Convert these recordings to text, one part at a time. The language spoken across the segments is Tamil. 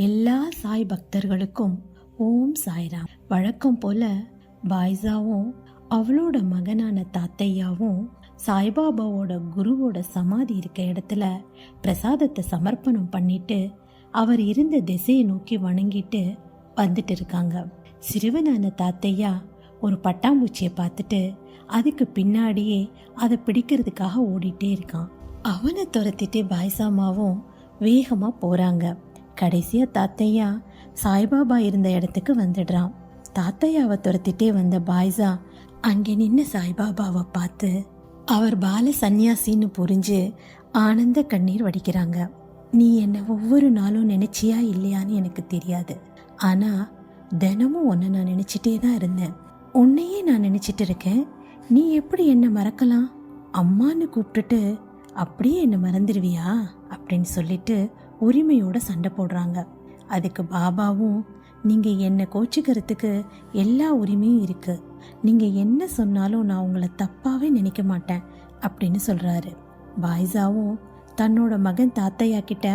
எல்லா சாய் பக்தர்களுக்கும் ஓம் சாய்ராம். வழக்கம் போல பாய்ஸாவும் அவளோட மகனான தாத்தையாவும் சாய்பாபாவோட குருவோட சமாதி இருக்க இடத்துல பிரசாதத்தை சமர்ப்பணம் பண்ணிட்டு அவர் இருந்த திசையை நோக்கி வணங்கிட்டு வந்துட்டு இருக்காங்க. சிறுவனான தாத்தையா ஒரு பட்டாம்பூச்சியை பார்த்துட்டு அதுக்கு பின்னாடியே அதை பிடிக்கிறதுக்காக ஓடிட்டே இருக்கான். அவனை துரத்திட்டு பாய்சாமாவும் வேகமா போறாங்க. கடைசியா தாத்தையா சாய்பாபா இருந்த இடத்துக்கு வந்துடுறான். தாத்தையாவை துரத்திட்டே வந்த பாய்ஸா அங்கே நின்று சாய்பாபாவை பார்த்து அவர் பால சந்நியாசின்னு புரிஞ்சு ஆனந்த கண்ணீர் வடிக்கிறாங்க. நீ என்னை ஒவ்வொரு நாளும் நினைச்சியா இல்லையான்னு எனக்கு தெரியாது, ஆனா தினமும் உன்னை நான் நினைச்சிட்டே தான் இருந்தேன். உன்னையே நான் நினைச்சிட்டு இருக்கேன். நீ எப்படி என்னை மறக்கலாம்? அம்மான்னு கூப்பிட்டுட்டு அப்படியே என்னை மறந்துடுவியா அப்படின்னு சொல்லிட்டு உரிமையோட சண்டை போடுறாங்க. அதுக்கு பாபாவும், நீங்க என்னை கோச்சிக்கிறதுக்கு எல்லா உரிமையும் இருக்கு, நீங்க என்ன சொன்னாலும் நான் உங்களை தப்பாவே நினைக்க மாட்டேன் அப்படின்னு சொல்றாரு. பாய்ஸாவும் தன்னோட மகன் தாத்தையா கிட்ட,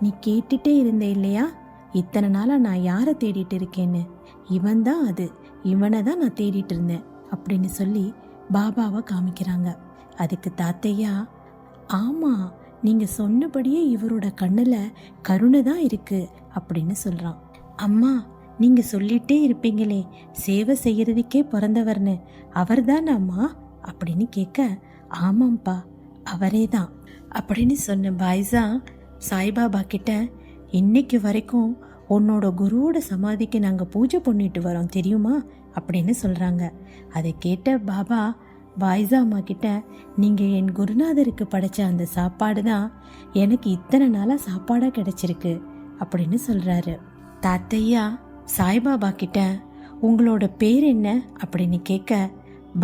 நீ கேட்டுட்டே இருந்த இல்லையா இத்தனை நாளா நான் யாரை தேடிட்டு இருக்கேன்னு, இவன் தான் அது, இவனை தான் நான் தேடிட்டு இருந்தேன் அப்படின்னு சொல்லி பாபாவை காமிக்கிறாங்க. அதுக்கு தாத்தையா, ஆமா நீங்க சொன்னபடியே இவரோட கண்ணுல கருணை தான் இருக்கு அப்படின்னு சொல்றான். அம்மா, நீங்க சொல்லிட்டே இருப்பீங்களே சேவை செய்யறதுக்கே பிறந்தவர்னு, அவர் தான் அம்மா அப்படின்னு கேட்க, ஆமாம்ப்பா அவரே தான் அப்படின்னு சொன்ன பாய்ஸா சாய்பாபா கிட்ட, இன்னைக்கு வரைக்கும் உன்னோட குருவோட சமாதிக்கு நாங்க பூஜை பண்ணிட்டு வரோம் தெரியுமா அப்படின்னு சொல்றாங்க. அதை கேட்ட பாபா பாய்ஸா அம்மா கிட்ட, நீங்க என் குருநாதருக்கு படைச்ச அந்த சாப்பாடு தான் எனக்கு இத்தனை நாளா சாப்பாடா கிடைச்சிருக்கு அப்படின்னு சொல்றாரு. தாத்தையா சாய்பாபா கிட்ட, உங்களோட பேர் என்ன அப்படின்னு கேட்க,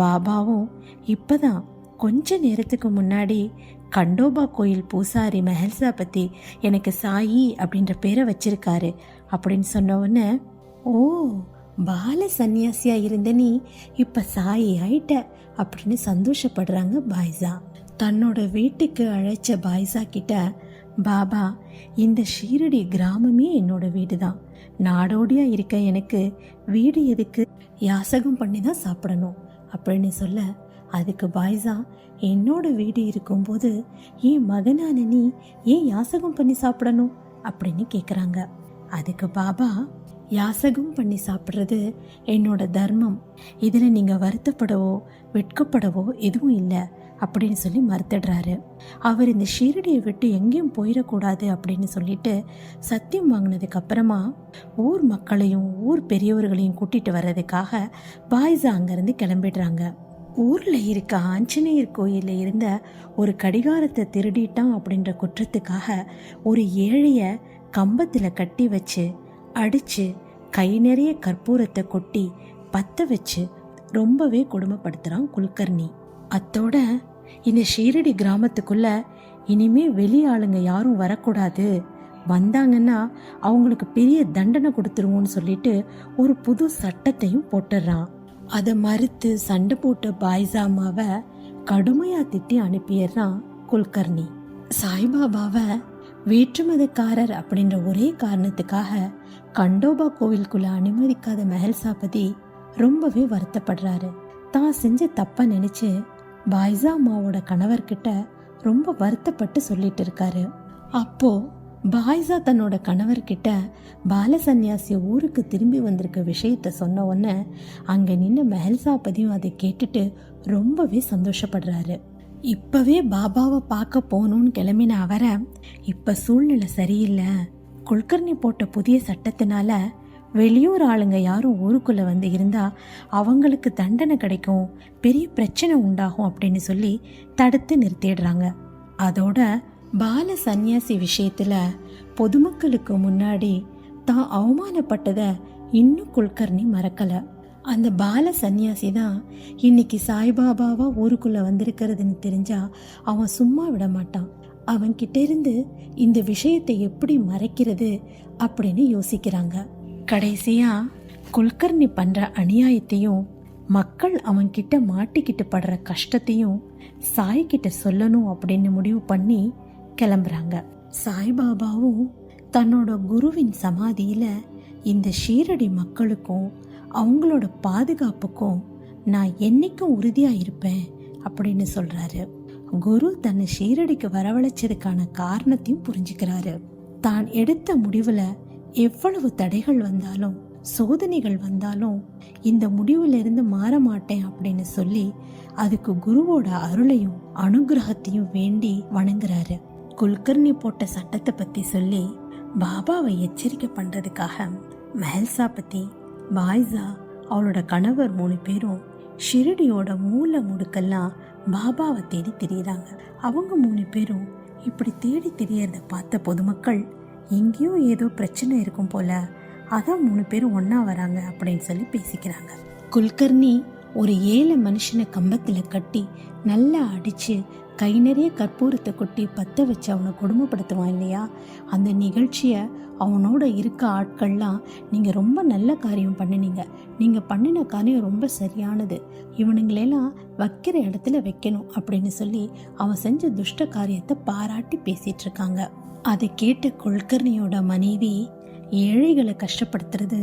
பாபாவும் இப்பதான் கொஞ்ச நேரத்துக்கு முன்னாடி கண்டோபா கோயில் பூசாரி மெஹல்சா பத்தி எனக்கு சாயி அப்படின்ற பேரை வச்சிருக்காரு அப்படின்னு சொன்ன உடனே, ஓ பால சன்னியாசியா இருந்த நீ இப்ப சாயி ஆயிட்ட அப்படின்னு சந்தோஷப்படுறாங்க பாய்ஸா. தன்னோட வீட்டுக்கு அழைச்ச பாய்ஸா கிட்ட பாபா, இந்த ஷீரடி கிராமமே என்னோட வீடு தான், நாடோடியா இருக்க எனக்கு வீடு எதுக்கு, யாசகம் பண்ணி தான் சாப்பிடணும் அப்படின்னு சொல்ல, அதுக்கு பாய்ஸா, என்னோட வீடு இருக்கும்போது என் மகனான நீ ஏன் யாசகம் பண்ணி சாப்பிடணும் அப்படின்னு கேக்குறாங்க. அதுக்கு பாபா, யாசகம் பண்ணி சாப்பிட்றது என்னோட தர்மம், இதில் நீங்கள் வருத்தப்படவோ வெட்கப்படவோ எதுவும் இல்லை அப்படின்னு சொல்லி மறுத்துடுறாரு. அவர் இந்த ஷீரடியை விட்டு எங்கேயும் போயிடக்கூடாது அப்படின்னு சொல்லிட்டு சத்தியம் வாங்கினதுக்கு அப்புறமா ஊர் மக்களையும் ஊர் பெரியவர்களையும் கூட்டிட்டு வர்றதுக்காக பாய்ஸா அங்கேருந்து கிளம்பிடுறாங்க. ஊரில் இருக்க ஆஞ்சநேயர் கோயிலில் இருந்த ஒரு கடிகாரத்தை திருடிட்டான் அப்படின்ற குற்றத்துக்காக ஒரு ஏழைய கம்பத்தில் கட்டி வச்சு அடிச்சு கை நிறைய கற்பூரத்தை கொட்டி பத்த வச்சு ரொம்பவே கொடுமைப்படுத்துறான் குல்கர்னி. அத்தோட இந்த ஷீரடி கிராமத்துக்குள்ள இனிமே வெளி ஆளுங்க யாரும் வரக்கூடாது, வந்தாங்கன்னா அவங்களுக்கு பெரிய தண்டனை கொடுத்துருவோன்னு சொல்லிட்டு ஒரு புது சட்டத்தையும் போட்டுடுறான். அதை மறுத்து சண்டை போட்ட பாய்ஸாமாவை கடுமையா திட்டி அனுப்பிடுறான் குல்கர்னி. சாய்பாபாவை வேற்றுமதக்காரர் அப்படின்ற ஒரே காரணத்துக்காக கண்டோபா கோவிலுக்குள்ள அனுமதிக்காத மெஹல்சாபதி ரொம்பவே வருத்தப்படுறாரு. தான் செஞ்ச தப்ப நினைச்சு பாய்ஸா அம்மாவோட கணவர்கிட்ட ரொம்ப வருத்தப்பட்டு சொல்லிட்டு இருக்காரு. அப்போ பாய்ஸா தன்னோட கணவர்கிட்ட பால சன்னியாசி ஊருக்கு திரும்பி வந்திருக்க விஷயத்த சொன்ன உடனே அங்க நின்று மெஹல்சாபதியும் அதை கேட்டுட்டு ரொம்பவே சந்தோஷப்படுறாரு. இப்பவே பாபாவை பார்க்க போகணும்னு கிளம்பின அவரை, இப்ப சூழ்நிலை சரியில்லை, குல்கர்னி போட்ட புதிய சட்டத்தினால வெளியூர் ஆளுங்க யாரும் ஊருக்குள்ள வந்து இருந்தா அவங்களுக்கு தண்டனை கிடைக்கும், பெரிய பிரச்சனை உண்டாகும் அப்படின்னு சொல்லி தடுத்து நிறுத்திடுறாங்க. அதோட பால சன்னியாசி விஷயத்துல பொதுமக்களுக்கு முன்னாடி தான் அவமானப்பட்டத இன்னும் குல்கர்னி மறக்கல. அந்த பால சன்னியாசி தான் இன்னைக்கு சாய்பாபாவா ஊருக்குள்ள வந்திருக்கிறதுன்னு தெரிஞ்சா அவன் சும்மா விட மாட்டான். அவன் கிட்ட இருந்து இந்த விஷயத்தை எப்படி மறைக்கிறது அப்படின்னு யோசிக்கிறாங்க. கடைசியா குல்கர்னி பண்ற அநியாயத்தையும் மக்கள் அவன்கிட்ட மாட்டிக்கிட்டு படுற கஷ்டத்தையும் சாய்கிட்ட சொல்லணும் அப்படின்னு முடிவு பண்ணி கிளம்புறாங்க. சாய்பாபாவும் தன்னோட குருவின் சமாதியில் இந்த ஷீரடி மக்களுக்கும் அவங்களோட பாதுகாப்புக்கும் நான் என்னைக்கும் உறுதியாக இருப்பேன் அப்படின்னு சொல்கிறாரு. குரு தன்னை ஷீரடிக்கு வரவழைச்சதுக்கான காரணத்தையும் புரிஞ்சுக்கிறாரு. தான் எடுத்த முடிவில் எவ்வளவு தடைகள் வந்தாலும் சோதனைகள் வந்தாலும் இந்த முடிவிலிருந்து மாற மாட்டேன் அப்படின்னு சொல்லி அதுக்கு குருவோட அருளையும் அனுகிரகத்தையும் வேண்டி வணங்குறாரு. குல்கர்னி போட்ட சட்டத்தை பற்றி சொல்லி பாபாவை எச்சரிக்கை பண்ணுறதுக்காக மெஹல்சாபதி, பாய்ஸா, அவளோட கணவர் 3 பேரும் ஷிரடியோட மூல முடுக்கெல்லாம் பாபாவை தேடி திரியிறாங்க. அவங்க 3 பேரும் இப்படி தேடி திரியறத பார்த்த பொதுமக்கள் எங்கேயோ ஏதோ பிரச்சனை இருக்கும் போல, அதான் 3 பேரும் ஒன்றா வராங்க அப்படின்னு சொல்லி பேசிக்கிறாங்க. குல்கர்னி ஒரு ஏழை மனுஷனை கம்பத்தில் கட்டி நல்லா அடித்து கை நிறைய கற்பூரத்தை கொட்டி பற்ற வச்சு அவனை கொடுமைப்படுத்துவான் இல்லையா, அந்த நிகழ்ச்சியை அவனோட இருக்க ஆட்கள்லாம் நீங்கள் ரொம்ப நல்ல காரியம் பண்ணினீங்க, நீங்கள் பண்ணின காரியம் ரொம்ப சரியானது, இவனுங்களெல்லாம் வைக்கிற இடத்துல வைக்கணும் அப்படின்னு சொல்லி அவன் செஞ்ச துஷ்ட காரியத்தை பாராட்டி பேசிகிட்டு இருக்காங்க. அதை கேட்ட குல்கர்னியோட மனைவி, ஏழைகளை கஷ்டப்படுத்துறது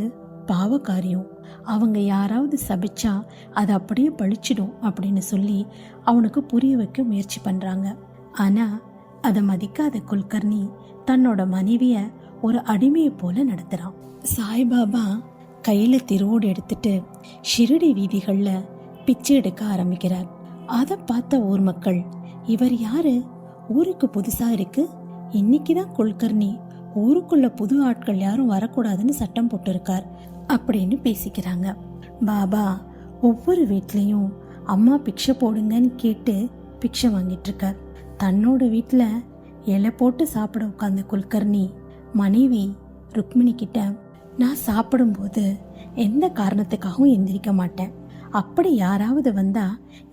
பாவ காரியம், அவங்க யாராவது சபிச்சா அது அப்படியே பழிச்சிடும் அப்படின்னு சொல்லி அவனுக்கு புரிய வைக்க முயற்சி பண்ணுறாங்க. ஆனால் அதை மதிக்காத குல்கர்னி தன்னோட மனைவியை ஒரு அடிமையை போல நடத்துகிறான். சாய்பாபா கையில் திருவோடு எடுத்துட்டு ஷிரடி வீதிகளில் பிச்சை எடுக்க ஆரம்பிக்கிறார். அதை பார்த்த ஊர் மக்கள், இவர் யாரு, ஊருக்கு புதுசாக இருக்கு, இன்னைக்கு தான் குல்கர்னி ஊருக்குள்ள புது ஆட்கள் யாரும் வரக்கூடாதுன்னு சட்டம் போட்டிருக்கார் அப்படின்னு பேசிக்கிறாங்க. பாபா ஒவ்வொரு வீட்லேயும் அம்மா பிக்ஷை போடுங்கன்னு கேட்டு பிக்ஷை வாங்கிட்டு இருக்கார். தன்னோட வீட்டில் இலை போட்டு சாப்பிட உட்கார்ந்த குல்கர்னி மனைவி ருக்மிணி கிட்ட, நான் சாப்பிடும்போது எந்த காரணத்துக்காகவும் எந்திரிக்க மாட்டேன், அப்படி யாராவது வந்தா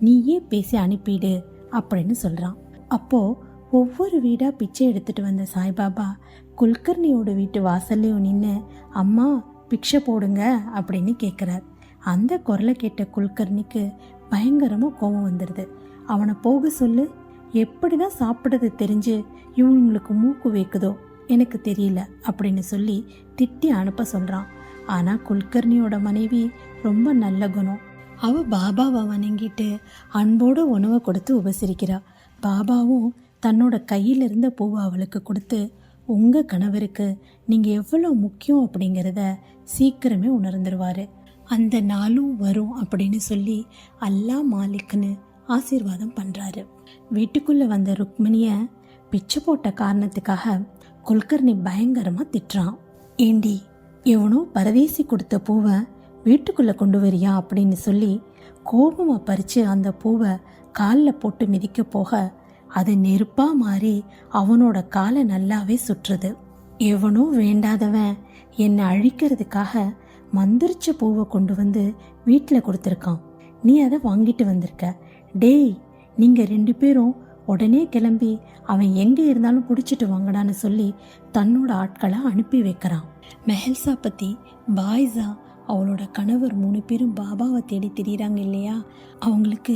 நீயே பேசி அனுப்பிடு அப்படின்னு சொல்கிறான். அப்போது ஒவ்வொரு வீடாக பிச்சை எடுத்துகிட்டு வந்த சாய்பாபா குல்கர்னியோட வீட்டு வாசல்லையும் நின்று அம்மா பிக்ஷை போடுங்க அப்படின்னு கேட்குறார். அந்த குரலை கேட்ட குல்கர்னிக்கு பயங்கரமாக கோபம் வந்துடுது. அவனை போக சொல்லு, எப்படி தான் சாப்பிட்றது தெரிஞ்சு இவங்களுக்கு மூக்கு வைக்குதோ எனக்கு தெரியல அப்படின்னு சொல்லி திட்டி அனுப்ப சொல்கிறான். ஆனால் குல்கர்னியோட மனைவி ரொம்ப நல்ல குணம். அவள் பாபாவை வணங்கிட்டு அன்போடு உணவை கொடுத்து உபசரிக்கிறா. பாபாவும் தன்னோட கையில் இருந்த பூவை அவளுக்கு கொடுத்து, உங்கள் கணவருக்கு நீங்கள் எவ்வளோ முக்கியம் அப்படிங்கிறத சீக்கிரமே உணர்ந்துருவார், அந்த நாளும் வரும் அப்படின்னு சொல்லி அல்லாஹ் மாலிக்னு ஆசீர்வாதம் பண்ணுறாரு. வீட்டுக்குள்ளே வந்த ருக்மிணியை பிச்சை போட்ட காரணத்துக்காக குல்கர்னி பயங்கரமாக திட்டுறான். ஏண்டி, எவனோ பரதேசி கொடுத்த பூவை வீட்டுக்குள்ளே கொண்டு வரியா அப்படின்னு சொல்லி கோபமாக பறித்து அந்த பூவை காலில் போட்டு மிதிக்க போக அது நெருப்பாக மாறி அவனோட காலை நல்லாவே சுற்றுது. எவனோ வேண்டாதவன் என்னை அழிக்கிறதுக்காக மந்திரிச்ச பூவை கொண்டு வந்து வீட்டில் கொடுத்துருக்கான், நீ அதை வாங்கிட்டு வந்திருக்க. டேய், நீங்கள் 2 பேரும் உடனே கிளம்பி அவன் எங்கே இருந்தாலும் பிடிச்சிட்டு வாங்கடான்னு சொல்லி தன்னோட ஆட்களை அனுப்பி வைக்கிறான். மெஹல்சாபதி, பாய்ஸா, அவளோட கணவர் 3 பேரும் பாபாவை தேடி திரியிறாங்க இல்லையா, அவங்களுக்கு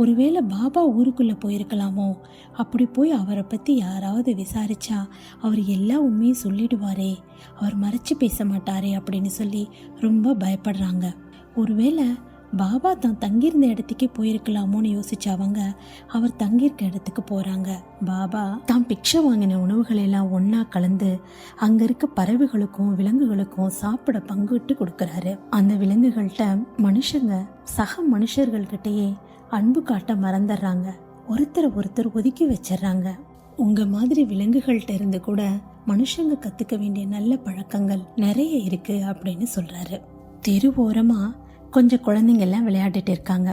ஒருவேளை பாபா ஊருக்குள்ளே போயிருக்கலாமோ, அப்படி போய் அவரை பற்றி யாராவது விசாரிச்சா அவர் எல்லா உண்மையும் சொல்லிடுவாரே, அவர் மறைச்சு பேச மாட்டாரே அப்படின்னு சொல்லி ரொம்ப பயப்படுறாங்க. ஒருவேளை பாபா தான் தங்கியிருந்த இடத்துக்கே போயிருக்கலாமோன்னு யோசிச்சவங்க அவர் தங்கியிருக்க இடத்துக்கு போகிறாங்க. பாபா தான் பிக்ஷை வாங்கின உணவுகளெல்லாம் ஒன்றா கலந்து அங்கே இருக்க பறவைகளுக்கும் விலங்குகளுக்கும் சாப்பிட பங்கிட்டு கொடுக்குறாரு. அந்த விலங்குகள்கிட்ட மனுஷங்க சக மனுஷர்கள்கிட்டயே அன்பு காட்ட மறந்துடுறாங்க, ஒருத்தர் ஒதுக்கி வச்சிடறாங்க. உங்கள் மாதிரி விலங்குகள்கிட்ட இருந்து கூட மனுஷங்க கற்றுக்க வேண்டிய நல்ல பழக்கங்கள் நிறைய இருக்குது அப்படின்னு சொல்கிறாரு. தெருவோரமாக கொஞ்சம் குழந்தைங்கள்லாம் விளையாடிட்டு இருக்காங்க.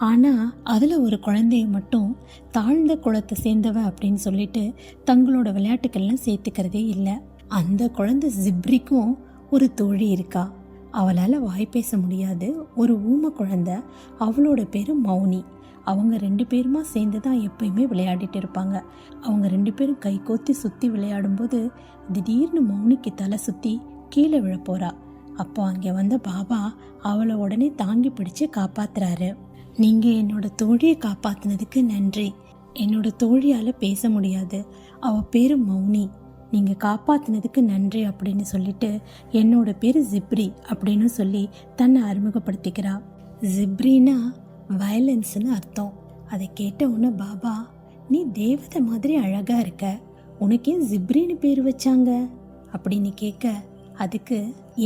ஆனால் அதில் ஒரு குழந்தைய மட்டும் தாழ்ந்த குலத்தை சேர்ந்தவ அப்படின்னு சொல்லிட்டு தங்களோட விளையாட்டுக்கள்லாம் சேர்த்துக்கிறதே இல்லை. அந்த குழந்தை ஜிப்ரிக்கும் ஒரு தோழி இருக்கா. அவளால் வாய் பேச முடியாது, ஒரு ஊமை குழந்தை. அவளோட பேர் மௌனி. அவங்க 2 பேருமா சேர்ந்து தான் எப்பயுமே விளையாடிட்டு இருப்பாங்க. அவங்க 2 பேரும் கை கோத்தி சுற்றி விளையாடும்போது திடீர்னு மௌனிக்கு தலை சுற்றி கீழே விழ போகிறா. அப்போ அங்கே வந்த பாபா அவளை உடனே தாங்கி பிடிச்சு காப்பாத்துறாரு. நீங்கள் என்னோட தோழியை காப்பாற்றினதுக்கு நன்றி. என்னோட தோழியால் பேச முடியாது, அவள் பேர் மௌனி, நீங்கள் காப்பாற்றினதுக்கு நன்றி அப்படின்னு சொல்லிட்டு என்னோட பேர் ஜிப்ரி அப்படின்னு சொல்லி தன்னை அறிமுகப்படுத்திக்கிறா. ஜிப்ரினா வயலன்ஸ்னு அர்த்தம். அதை கேட்ட உடனே பாபா, நீ தேவதை மாதிரி அழகா இருக்க, உனக்கே ஜிப்ரின்னு பேர் வச்சாங்க அப்படின்னு கேட்க, அதுக்கு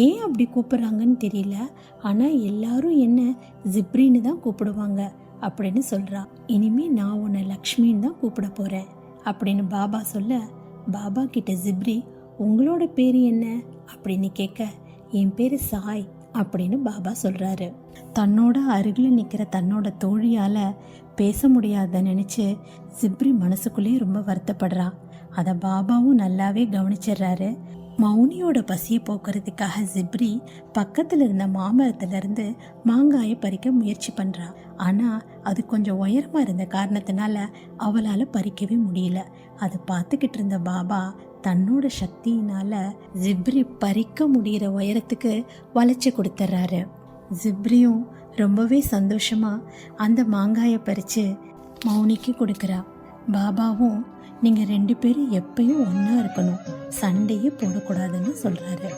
ஏன் அப்படி கூப்பிடுறாங்கன்னு தெரியல, ஆனால் எல்லாரும் என்ன ஜிப்ரின்னு தான் கூப்பிடுவாங்க அப்படின்னு சொல்கிறா. இனிமே நான் உன்னை லக்ஷ்மின்னு தான் கூப்பிட போகிறேன் அப்படின்னு பாபா சொல்ல, பாபா கிட்ட ஜிப்ரி உங்களோட பேர் என்ன அப்படின்னு கேட்க, என் பேர் சாய் அப்படின்னு பாபா சொல்கிறாரு. தன்னோட அருகில் நிற்கிற தன்னோட தோழியால் பேச முடியாத நினச்சி ஜிப்ரி மனசுக்குள்ளேயே ரொம்ப வருத்தப்படுறா. அதை பாபாவும் நல்லாவே கவனிச்சிடுறாரு. மௌனியோட பசியை போக்குறதுக்காக ஜிப்ரி பக்கத்தில் இருந்த மாமரத்துலேருந்து மாங்காயை பறிக்க முயற்சி பண்ணுறா. ஆனால் அது கொஞ்சம் உயரமாக இருந்த காரணத்தினால அவளால் பறிக்கவே முடியல. அதை பார்த்துக்கிட்டு இருந்த பாபா தன்னோட சக்தியினால் ஜிப்ரி பறிக்க முடிகிற உயரத்துக்கு வளைச்சி கொடுத்துட்றாரு. ஜிப்ரியும் ரொம்பவே சந்தோஷமாக அந்த மாங்காயை பறித்து மௌனிக்கு கொடுக்குறா. பாபாவும் நீங்கள் 2 பேரும் எப்பயும் ஒன்றா இருக்கணும், சண்டையே போடக்கூடாதுன்னு சொல்கிறாரு.